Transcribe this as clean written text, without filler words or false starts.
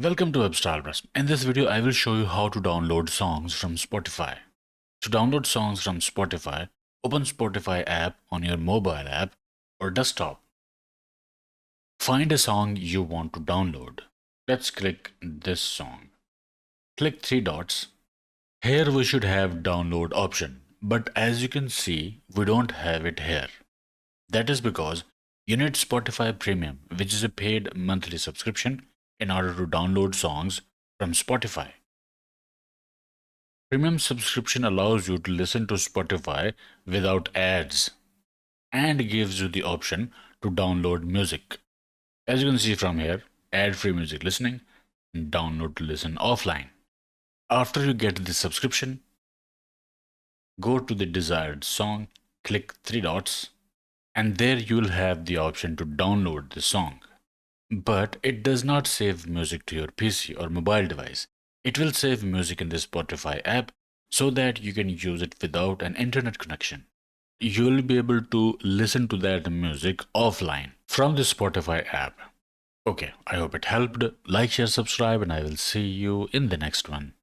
Welcome to WebStyleBrus. In this video, I will show you how to download songs from Spotify. To download songs from Spotify, open Spotify app on your mobile app or desktop. Find a song you want to download. Let's click this song. Click three dots. Here we should have download option, but as you can see, we don't have it here. That is because you need Spotify Premium, which is a paid monthly subscription in order to download songs from Spotify. Premium subscription allows you to listen to Spotify without ads and gives you the option to download music. As you can see from here, ad-free music listening, download to listen offline. After you get the subscription, go to the desired song, click three dots, and there you will have the option to download the song. But it does not save music to your PC or mobile device. It will save music in the Spotify app so that you can use it without an internet connection. You will be able to listen to that music offline from the Spotify app. Okay, I hope it helped. Like, share, subscribe, and I will see you in the next one.